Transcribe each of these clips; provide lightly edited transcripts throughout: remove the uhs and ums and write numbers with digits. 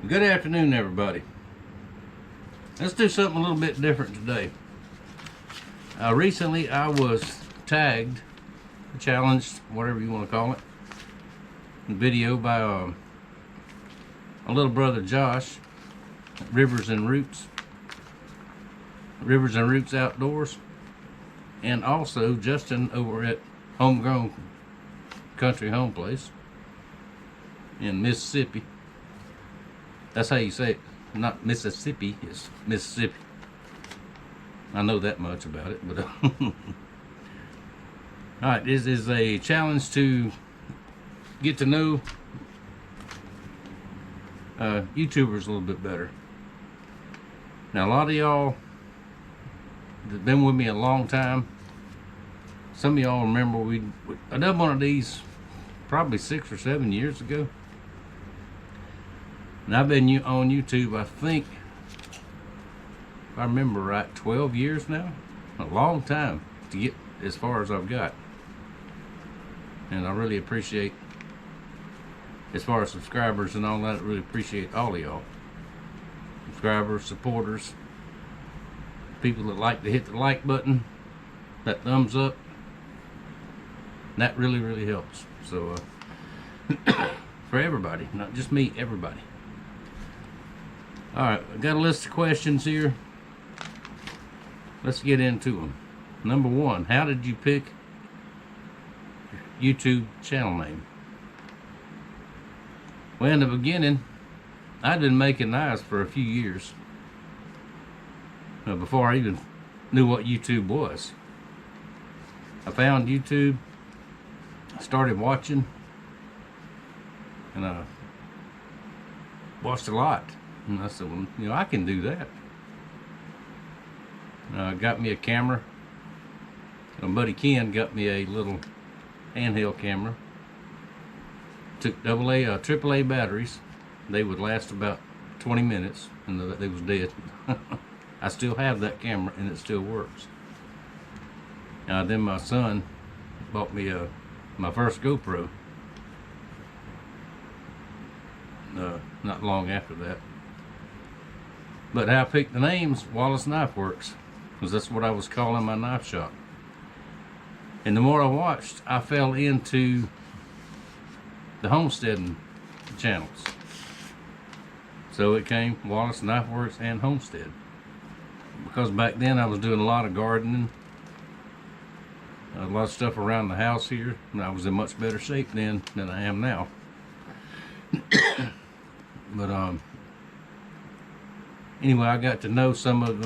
Good afternoon, everybody. Let's do something a little bit different today. Recently, I was tagged, challenged, whatever you want to call it, video by a little brother Josh, Rivers and Roots Outdoors, and also Justin over at Homegrown Country Home Place in Mississippi. That's how you say it. Not Mississippi, it's Mississippi. I know that much about it, but alright, this is a challenge to get to know YouTubers a little bit better. Now, a lot of y'all that been with me a long time, some of y'all remember I done one of these probably 6 or 7 years ago. And I've been on YouTube, I think, if I remember right, 12 years now. A long time to get as far as I've got. And I really appreciate, as far as subscribers and all that, I really appreciate all of y'all. Subscribers, supporters, people that like to hit the like button, that thumbs up. And that really, really helps. So, for everybody, not just me, everybody. Alright, I got a list of questions here. Let's get into them. Number one, how did you pick your YouTube channel name? Well, in the beginning, I'd been making knives for a few years before I even knew what YouTube was. I found YouTube, I started watching, and I watched a lot. And I said, well, you know, I can do that. Got me a camera. My buddy Ken got me a little handheld camera. Took AAA batteries. They would last about 20 minutes, and they was dead. I still have that camera, and it still works. Then my son bought me my first GoPro. Not long after that. But how I picked the names, Wallace Knife Works, because that's what I was calling my knife shop. And the more I watched, I fell into the homesteading channels. So it came Wallace Knife Works and Homestead. Because back then I was doing a lot of gardening, a lot of stuff around the house here, and I was in much better shape then than I am now. But anyway, I got to know some of,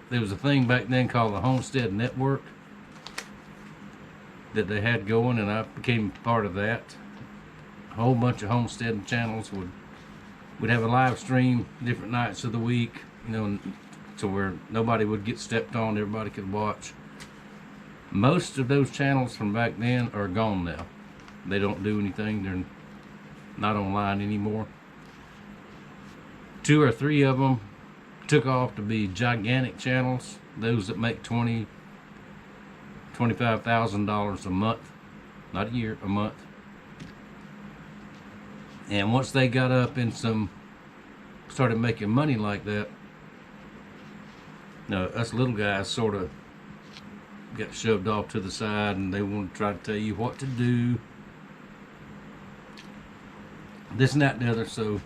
there was a thing back then called the Homestead Network that they had going, and I became part of that. A whole bunch of homesteading channels would have a live stream different nights of the week, you know, to where nobody would get stepped on, everybody could watch. Most of those channels from back then are gone now. They don't do anything, they're not online anymore. 2 or 3 of them took off to be gigantic channels, those that make $25,000 a month, not a year, a month. And once they got up in started making money like that, us little guys sort of got shoved off to the side, and they want to try to tell you what to do, this and that and the other. So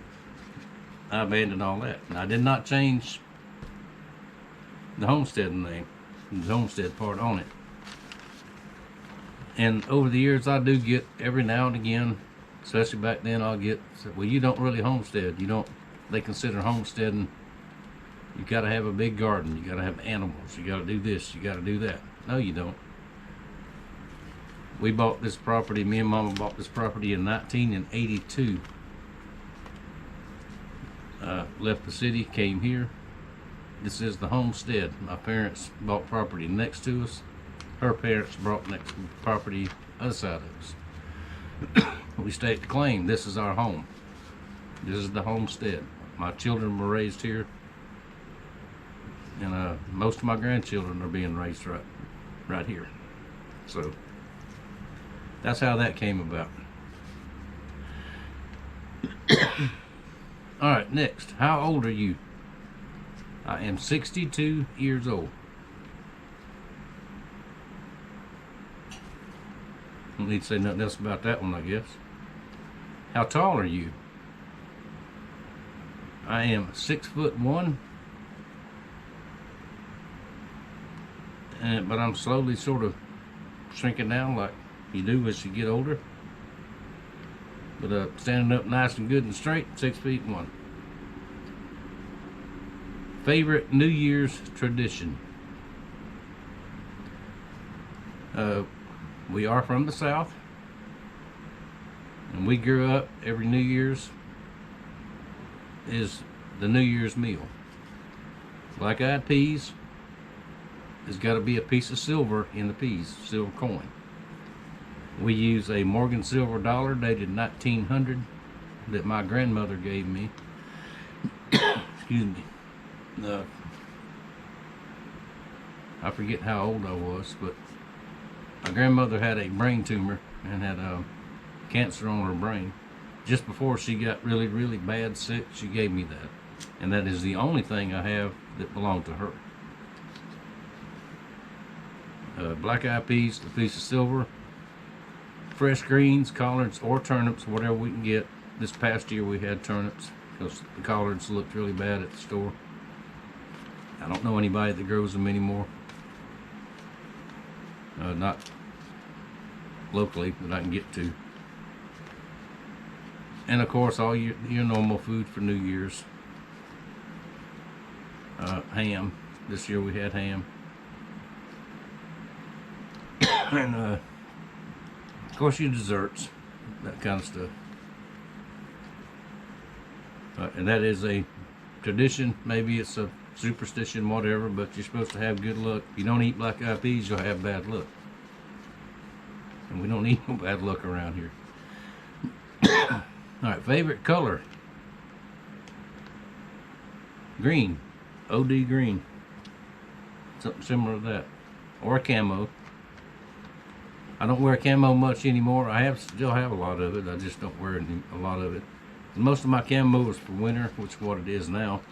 I abandoned all that. And I did not change the homestead name, the homestead part on it. And over the years, I do get every now and again, especially back then, I'll get, well, you don't really homestead. They consider homesteading, you got to have a big garden, you got to have animals, you got to do this, you got to do that. No, you don't. We bought this property, me and Mama bought this property in 1982. Left the city, came here. This is the homestead. My parents bought property next to us. Her parents bought next property other side of us. We staked the claim. This is our home. This is the homestead. My children were raised here, and most of my grandchildren are being raised right here. So that's how that came about. All right, next. How old are you? I am 62 years old. Don't need to say nothing else about that one, I guess. How tall are you? I am 6'1", but I'm slowly sort of shrinking down like you do as you get older. But standing up nice and good and straight, 6'1". Favorite New Year's tradition? We are from the South, and we grew up every New Year's is the New Year's meal. Black-eyed peas. There's got to be a piece of silver in the peas, silver coin. We use a Morgan silver dollar dated 1900 that my grandmother gave me. Excuse me. I forget how old I was, but my grandmother had a brain tumor and had cancer on her brain. Just before she got really, really bad sick, she gave me that. And that is the only thing I have that belonged to her. Black-eyed peas, a piece of silver, fresh greens, collards, or turnips, whatever we can get. This past year we had turnips because the collards looked really bad at the store. I don't know anybody that grows them anymore. Not locally that I can get to. And of course all your normal food for New Year's. Ham. This year we had ham. And of course your desserts, that kind of stuff. And that is a tradition. Maybe it's a superstition, whatever, but you're supposed to have good luck. If you don't eat black-eyed peas, you'll have bad luck. And we don't need no bad luck around here. Alright, favorite color? Green. OD green. Something similar to that. Or camo. I don't wear camo much anymore. I still have a lot of it. I just don't wear a lot of it. Most of my camo is for winter, which is what it is now.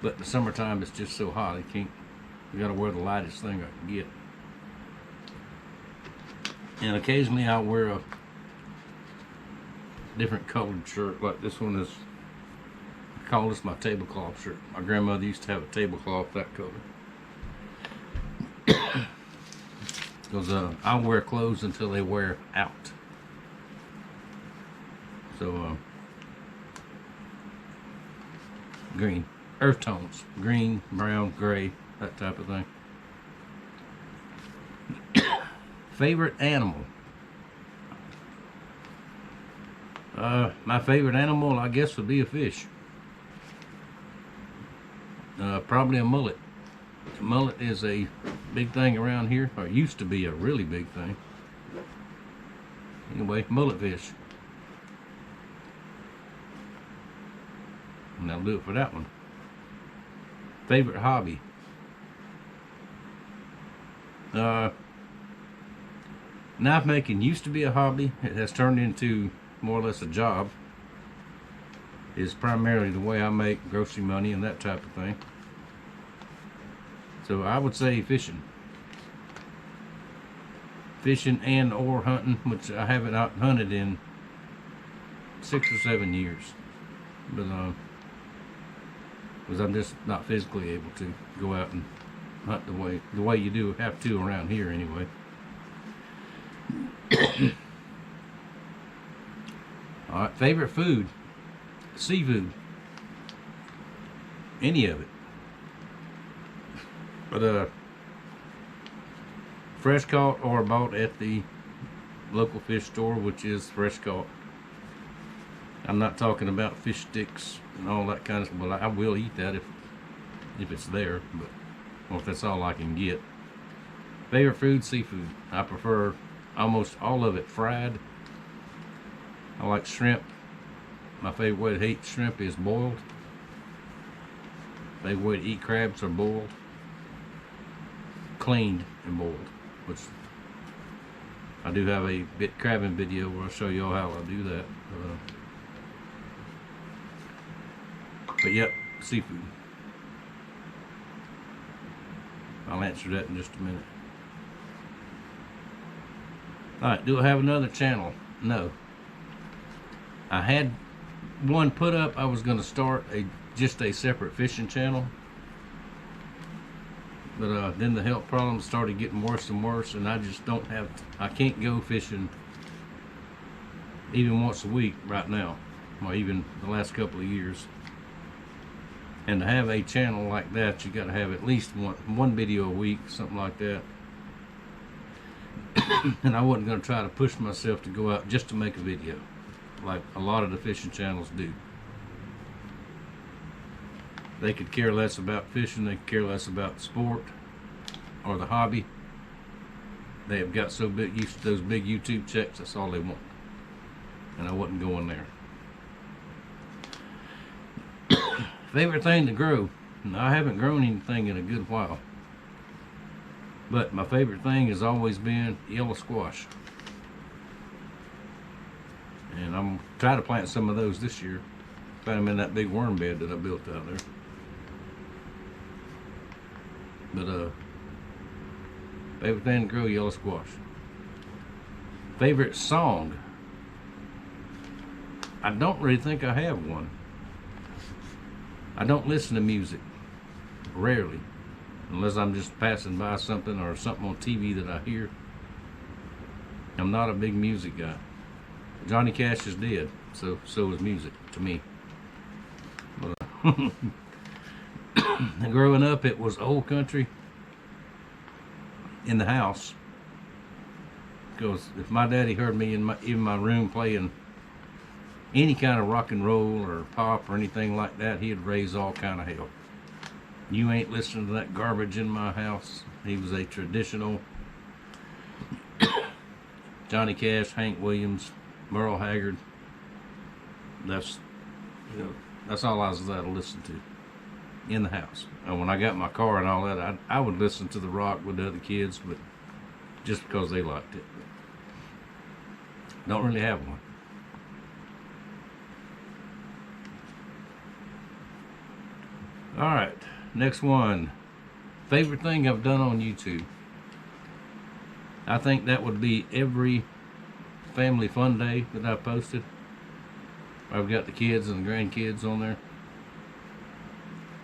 But in the summertime, it's just so hot. You gotta wear the lightest thing I can get. And occasionally I'll wear a different colored shirt. Like this one is, I call this my tablecloth shirt. My grandmother used to have a tablecloth that color. Because I'll wear clothes until they wear out. So, green. Earth tones. Green, brown, gray, that type of thing. Favorite animal? My favorite animal, I guess, would be a fish. Probably a mullet. A mullet is a big thing around here, or used to be a really big thing. Anyway, mullet fish. And that'll do it for that one. Favorite hobby? Knife making used to be a hobby. It has turned into more or less a job. It's primarily the way I make grocery money and that type of thing. So I would say fishing. Fishing and or hunting, which I haven't hunted in 6 or 7 years. But because I'm just not physically able to go out and hunt the way you do have to around here anyway. Alright, favorite food? Seafood. Any of it. But fresh caught or bought at the local fish store, which is fresh caught. I'm not talking about fish sticks and all that kind of stuff. Well, I will eat that if it's there, but or if that's all I can get. Favorite food? Seafood. I prefer almost all of it fried. I like shrimp. My favorite way to eat shrimp is boiled. Favorite way to eat crabs are boiled. Cleaned and boiled, which I do have a crabbing video where I'll show you all how I do that. But yep, seafood. I'll answer that in just a minute. Alright, do I have another channel? No. I had one put up. I was going to start just a separate fishing channel. But then the health problems started getting worse and worse, and I just don't have, I can't go fishing even once a week right now, or even the last couple of years. And to have a channel like that, you got to have at least one video a week, something like that. And I wasn't going to try to push myself to go out just to make a video, like a lot of the fishing channels do. They could care less about fishing, they could care less about sport or the hobby. They have got so big used to those big YouTube checks, that's all they want. And I wasn't going there. Favorite thing to grow? No, I haven't grown anything in a good while. But my favorite thing has always been yellow squash. And I'm trying to plant some of those this year. Found them in that big worm bed that I built out there. But favorite thing to grow, yellow squash. Favorite song? I don't really think I have one. I don't listen to music, rarely, unless I'm just passing by something or something on TV that I hear. I'm not a big music guy. Johnny Cash is dead, so is music to me. But, growing up, it was old country in the house. Because if my daddy heard me in my room playing any kind of rock and roll or pop or anything like that, he'd raise all kind of hell. You ain't listening to that garbage in my house. He was a traditional Johnny Cash, Hank Williams, Merle Haggard. That's all I was allowed to listen to in the house. And when I got my car and all that, I would listen to the rock with the other kids, but just because they liked it. Don't really have one. Alright, next one. Favorite thing I've done on YouTube? I think that would be every family fun day that I've posted. I've got the kids and the grandkids on there.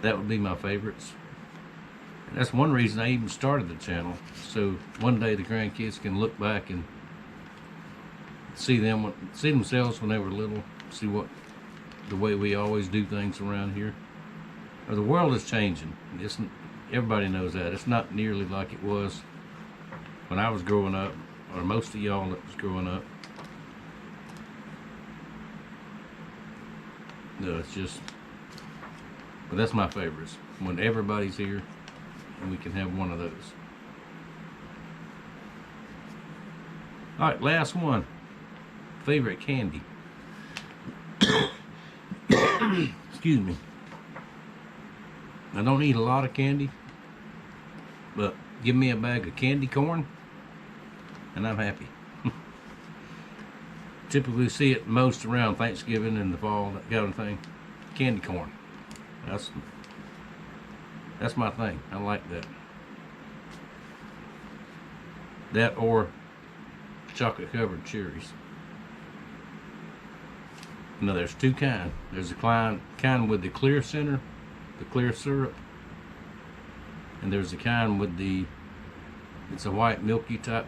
That would be my favorites. And that's one reason I even started the channel. So one day the grandkids can look back and see themselves when they were little. See the way we always do things around here. The world is changing. Everybody knows that. It's not nearly like it was when I was growing up, or most of y'all that was growing up. No, it's just, but that's my favorites. When everybody's here and we can have one of those. Alright, last one. Favorite candy. Excuse me. I don't eat a lot of candy, but give me a bag of candy corn and I'm happy. Typically see it most around Thanksgiving in the fall, that kind of thing. Candy corn. That's my thing. I like that. That or chocolate covered cherries. Now there's two kinds. There's a kind with the clear center, the clear syrup, and there's the kind with it's a white milky type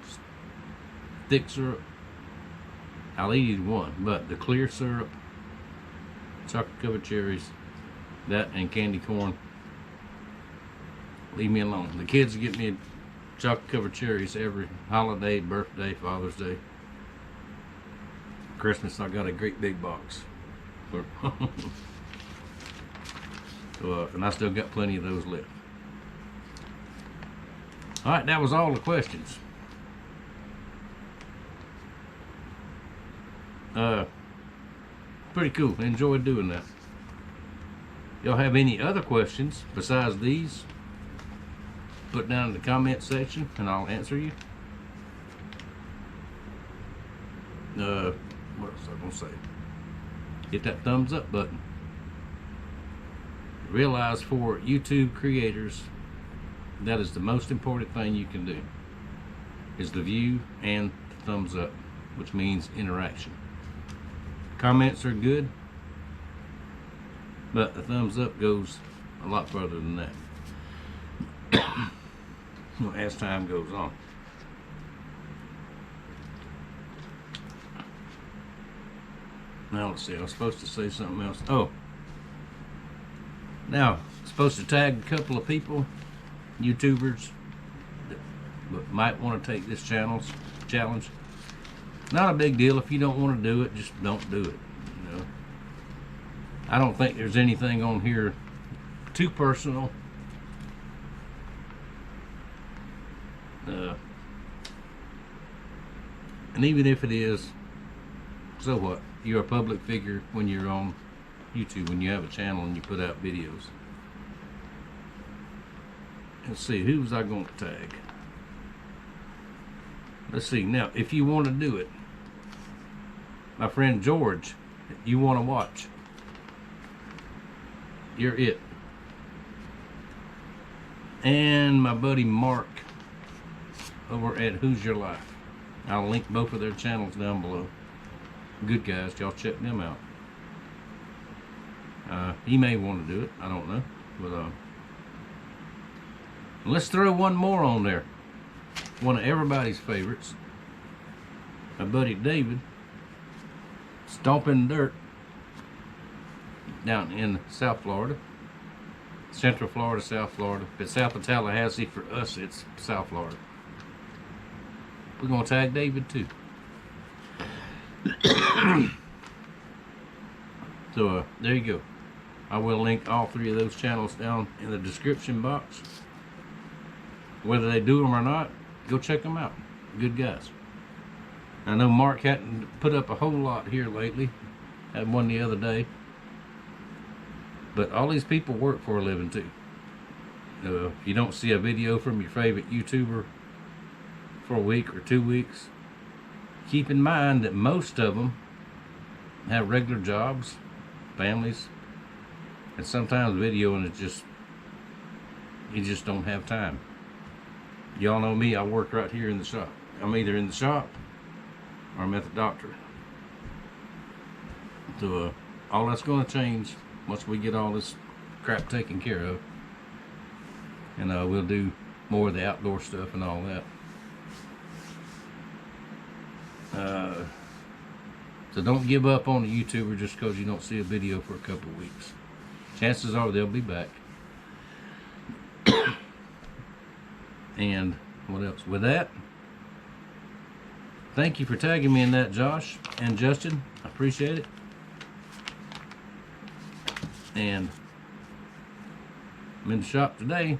thick syrup. I'll eat either one, but the clear syrup, chocolate covered cherries, that and candy corn, leave me alone. The kids get me chocolate covered cherries every holiday, birthday, Father's Day, Christmas. I got a great big box. And I still got plenty of those left. Alright, that was all the questions. Pretty cool. Enjoyed doing that. Y'all have any other questions besides these? Put down in the comment section and I'll answer you. What else was I gonna say? Hit that thumbs up button. realize for YouTube creators, that is the most important thing you can do, is the view and the thumbs up, which means interaction. Comments are good, but the thumbs up goes a lot further than that as time goes on. Now let's see, I was supposed to say something else. Oh, now I'm supposed to tag a couple of people, YouTubers, that might want to take this challenge. Not a big deal. If you don't want to do it, just don't do it. You know, I don't think there's anything on here too personal. And even if it is, so what? You're a public figure when you're on YouTube, when you have a channel and you put out videos. Let's see, who was I going to tag? Let's see, now, if you want to do it, my friend George, you want to watch, you're it. And my buddy Mark over at Who's Your Life. I'll link both of their channels down below. Good guys, y'all check them out. He may want to do it, I don't know. But let's throw one more on there. One of everybody's favorites. My buddy David, stomping dirt down in South Florida. Central Florida, South Florida. If it's south of Tallahassee, for us it's South Florida. We're going to tag David too. So there you go. I will link all three of those channels down in the description box. Whether they do them or not, go check them out. Good guys. I know Mark hadn't put up a whole lot here lately. Had one the other day. But all these people work for a living too. If you don't see a video from your favorite YouTuber for a week or 2 weeks, keep in mind that most of them have regular jobs, families, and sometimes videoing is just, you just don't have time. Y'all know me, I work right here in the shop. I'm either in the shop or I'm at the doctor. So all that's going to change once we get all this crap taken care of, and we'll do more of the outdoor stuff and all that. So don't give up on the YouTuber just because you don't see a video for a couple of weeks. Chances are they'll be back. And what else? With that, thank you for tagging me in that, Josh and Justin. I appreciate it. And I'm in the shop today,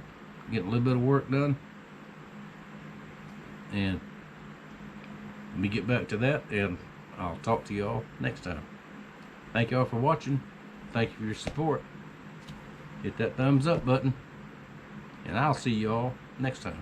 getting a little bit of work done. And let me get back to that, and I'll talk to y'all next time. Thank y'all for watching. Thank you for your support. Hit that thumbs up button, and I'll see y'all next time.